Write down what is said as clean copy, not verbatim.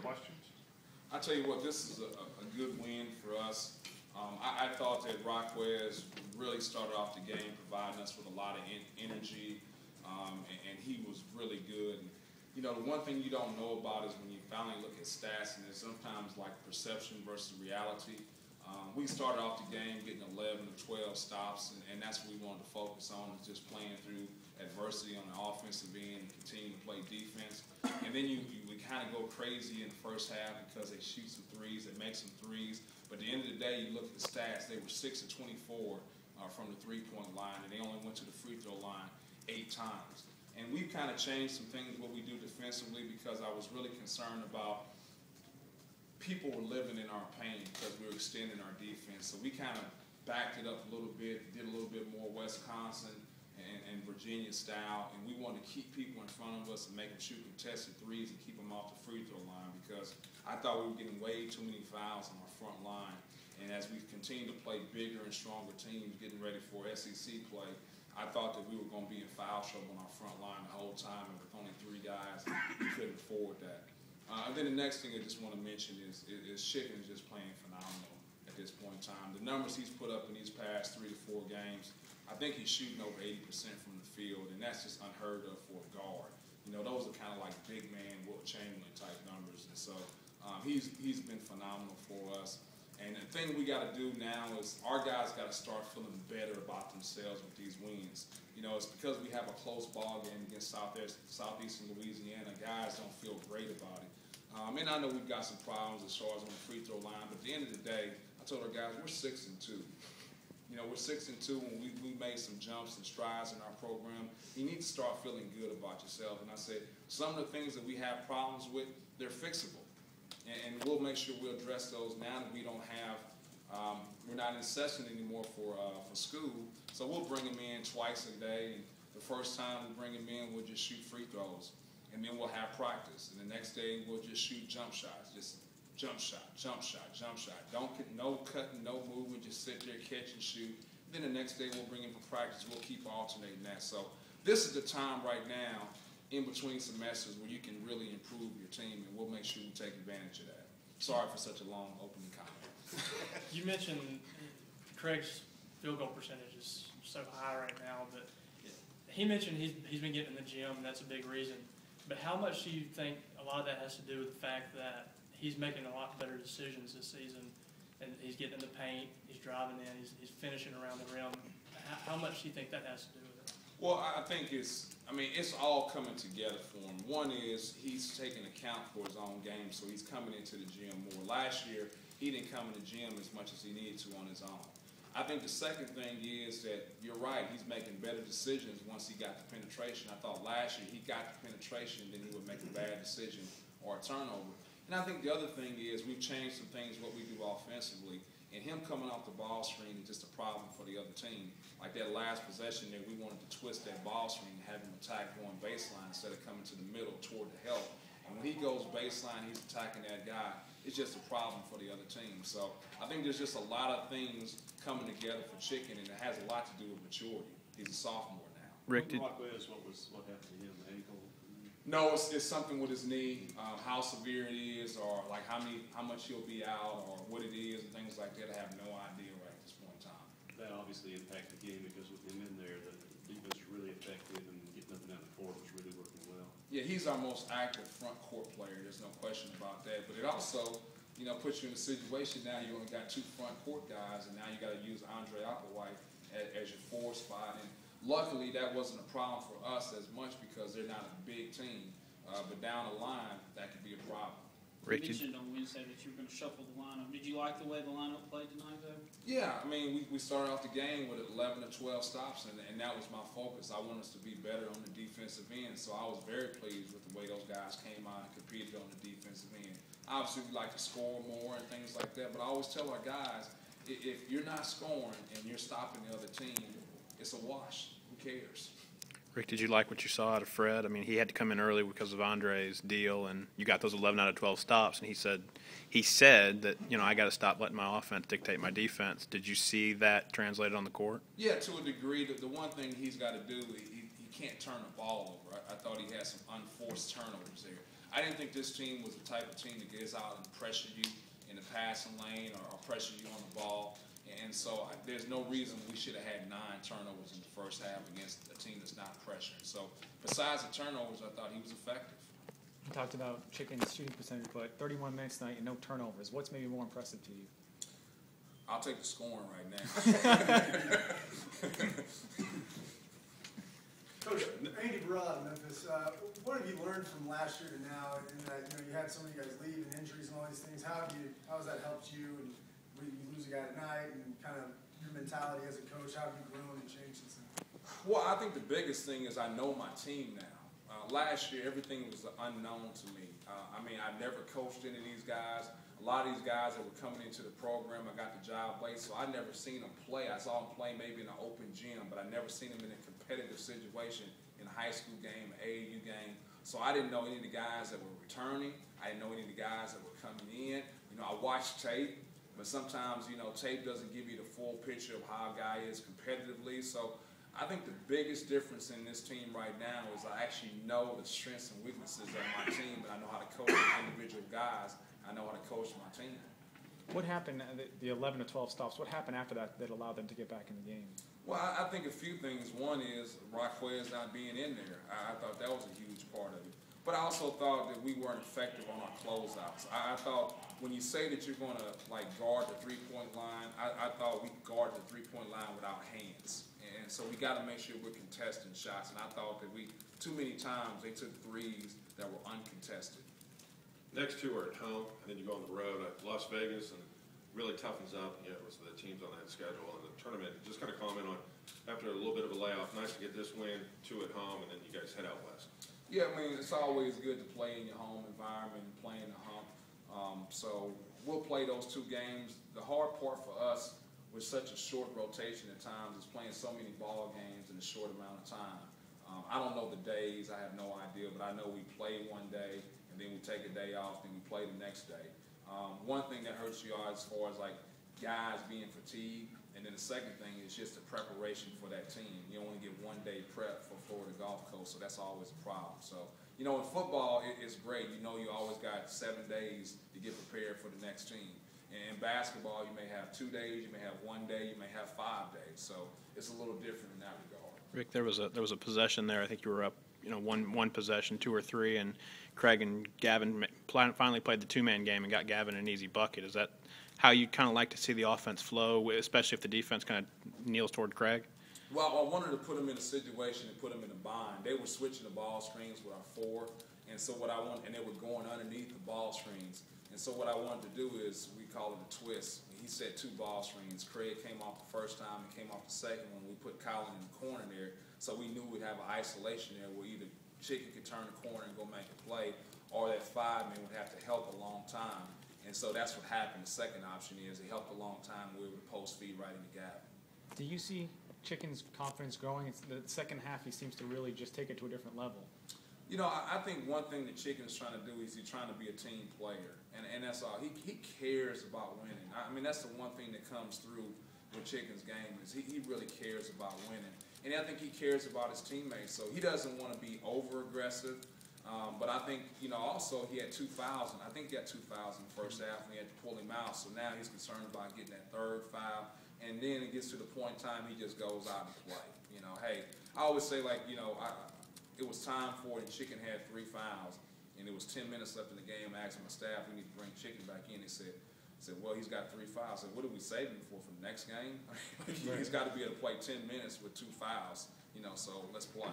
questions? I tell you what, this is a good win for us. I thought that Rockwez really started off the game providing us with a lot of energy, and he was really good. And, you know, the one thing you don't know about is when you finally look at stats, and there's sometimes like perception versus reality. We started off the game getting 11 to 12 stops, and that's what we wanted to focus on, is just playing through adversity on the offensive end and continue to play defense. And then we kind of go crazy in the first half because they shoot some threes, they make some threes. But at the end of the day, you look at the stats, they were 6 of 24 from the three-point line, and they only went to the free throw line 8 times. And we've kind of changed some things what we do defensively, because I was really concerned about people were living in our pain because we were extending our defense. So we kind of backed it up a little bit, did a little bit more Wisconsin and Virginia style, and we wanted to keep people in front of us and make them shoot contested threes and keep them off the free throw line, because I thought we were getting way too many fouls on our front line. And as we continue to play bigger and stronger teams, getting ready for SEC play, I thought that we were going to be in foul trouble on our front line the whole time, and with only 3 guys, we couldn't afford that. And then the next thing I just want to mention is Chicken is just playing phenomenal at this point in time. The numbers he's put up in these past 3 to 4 games, I think he's shooting over 80% from the field, and that's just unheard of for a guard. You know, those are kind of like big man Wilt Chamberlain type numbers, and so he's been phenomenal for us. And the thing we got to do now is our guys got to start feeling better about themselves with these wins. You know, it's because we have a close ball game against Southeastern Louisiana. Guys don't feel great about it. And I know we've got some problems as far as on the free throw line, but at the end of the day, I told our guys we're 6-2. You know, we're 6-2, and we made some jumps and strides in our program. You need to start feeling good about yourself. And I said some of the things that we have problems with, they're fixable. And we'll make sure we address those now that we don't have, we're not in session anymore for school. So we'll bring them in twice a day. And the first time we bring them in, we'll just shoot free throws. And then we'll have practice. And the next day, we'll just shoot jump shots. Just jump shot, jump shot, jump shot. No cutting, no movement, just sit there, catch and shoot. Then the next day, we'll bring in for practice. We'll keep alternating that. So this is the time right now, in between semesters, where you can really improve your team, and we'll make sure we take advantage of that. Sorry for such a long opening comment. You mentioned Craig's field goal percentage is so high right now, but he mentioned he's been getting in the gym, and that's a big reason. But how much do you think a lot of that has to do with the fact that he's making a lot better decisions this season, and he's getting in the paint, he's driving in, he's finishing around the rim? How much do you think that has to do with it? Well, I think it's all coming together for him. One is he's taking account for his own game, so he's coming into the gym more. Last year, he didn't come in the gym as much as he needed to on his own. I think the second thing is that you're right, he's making better decisions once he got the penetration. I thought last year he got the penetration, then he would make a bad decision or a turnover. And I think the other thing is we've changed some things what we do offensively, and him coming off the ball screen is just a problem for the other team. Like that last possession there, we wanted to twist that ball screen and have him attack going baseline instead of coming to the middle toward the help. And when he goes baseline, he's attacking that guy. It's just a problem for the other team. So I think there's just a lot of things coming together for Chicken, and it has a lot to do with maturity. He's a sophomore now. Rick, what happened to him? The ankle? No, it's something with his knee, how severe it is, or like how much he'll be out, or what it is, and things like that. I have no idea right at this point in time. That obviously impacted the game, because with him in there, the defense was really effective, and getting up and down the court was really working well. Yeah, he's our most active front court player. There's no question about that. But it also, you know, puts you in a situation now you only got 2 front court guys, and now you got to use Andre Applewhite as your 4 spot. And luckily, that wasn't a problem for us as much because they're not a big team. But down the line, that could be a problem. Rick, you mentioned on Wednesday that you were going to shuffle the lineup. Did you like the way the lineup played tonight, though? Yeah, I mean, we started off the game with 11 to 12 stops, and that was my focus. I wanted us to be better on the defensive end, so I was very pleased with the way those guys came out and competed on the defensive end. Obviously, we like to score more and things like that, but I always tell our guys, if you're not scoring and you're stopping the other team, it's a wash. Who cares? Rick, did you like what you saw out of Fred? I mean, he had to come in early because of Andre's deal, and you got those 11 out of 12 stops, and he said that, you know, I got to stop letting my offense dictate my defense. Did you see that translated on the court? Yeah, to a degree. The one thing he's got to do, he can't turn the ball over. I thought he had some unforced turnovers there. I didn't think this team was the type of team that gets out and pressure you in the passing lane or pressure you on the ball. And so there's no reason we should have had 9 turnovers in the first half against a team that's not pressuring. So besides the turnovers, I thought he was effective. You talked about Chicken's shooting percentage, but 31 minutes tonight and no turnovers. What's maybe more impressive to you? I'll take the scoring right now. Coach, Andy Barra in Memphis, what have you learned from last year to now? In that you had so many guys leave and injuries and all these things. How has that helped you? And when you lose a guy tonight, and kind of your mentality as a coach, how have you grown and changed since then? Well, I think the biggest thing is I know my team now. Last year, everything was unknown to me. I mean, I never coached any of these guys. A lot of these guys that were coming into the program, I got the job late, so I never seen them play. I saw them play maybe in an open gym, but I never seen them in a competitive situation in a high school game, an AAU game. So I didn't know any of the guys that were returning. I didn't know any of the guys that were coming in. You know, I watched tape, but sometimes, you know, tape doesn't give you the full picture of how a guy is competitively. So I think the biggest difference in this team right now is I actually know the strengths and weaknesses of my team, and I know how to coach the individual guys. I know how to coach my team. What happened, the 11 to 12 stops, what happened after that that allowed them to get back in the game? Well, I think a few things. One is Raquez not being in there. I thought that was a huge part of it. But I also thought that we weren't effective on our closeouts. I thought when you say that you're going to like guard the three-point line, I thought we guarded the three-point line without hands. And so we got to make sure we're contesting shots. And I thought that too many times they took threes that were uncontested. Next 2 are at home, and then you go on the road at Las Vegas, and really toughens up, you know, the teams on that schedule and the tournament. Just kind of comment on, after a little bit of a layoff, nice to get this win, 2 at home, and then you guys head out west. Yeah, I mean, it's always good to play in your home environment and play in the hump. So we'll play those 2 games. The hard part for us with such a short rotation at times is playing so many ball games in a short amount of time. I don't know the days, I have no idea, but I know we play one day, and then we take a day off, then we play the next day. One thing that hurts you as far as like guys being fatigued, and then the second thing is just the preparation for that team. You only get 1 day prep for Florida Gulf Coast, so that's always a problem. So, you know, in football, it's great. You know, you always got 7 days to get prepared for the next team. In basketball, you may have 2 days, you may have 1 day, you may have 5 days. So it's a little different in that regard. Rick, there was a possession there. I think you were up, you know, one possession, 2 or 3, and Craig and Gavin finally played the 2-man game and got Gavin an easy bucket. Is that how you kind of like to see the offense flow, especially if the defense kind of kneels toward Craig? Well, I wanted to put them in a situation and put them in a bind. They were switching the ball screens with our 4, and so and they were going underneath the ball screens. And so what I wanted to do is, we call it a twist. He set 2 ball screens. Craig came off the first time and came off the second one. We put Colin in the corner there, so we knew we'd have an isolation there where either Chicken could turn the corner and go make a play, or that 5-man would have to help a long time. And so that's what happened. The second option is he helped a long time. We were able to post feed right in the gap. Do you see Chicken's confidence growing? It's the second half, he seems to really just take it to a different level. You know, I think one thing that Chicken is trying to do is he's trying to be a team player. And that's all. He cares about winning. I mean, that's the one thing that comes through with Chicken's game is he really cares about winning. And I think he cares about his teammates. So he doesn't want to be over-aggressive. But I think, you know, also he had 2 fouls. I think he got 2 fouls in the first half, and we had to pull him out. So now he's concerned about getting that 3rd foul. And then it gets to the point in time he just goes out and play. You know, hey, I always say, like, you know, it was time for it, and Chicken had 3 fouls. And it was 10 minutes left in the game. I asked my staff, we need to bring Chicken back in. They said, well, he's got 3 fouls. I said, what did we save him for the next game? He's got to be able to play 10 minutes with 2 fouls, you know, so let's play.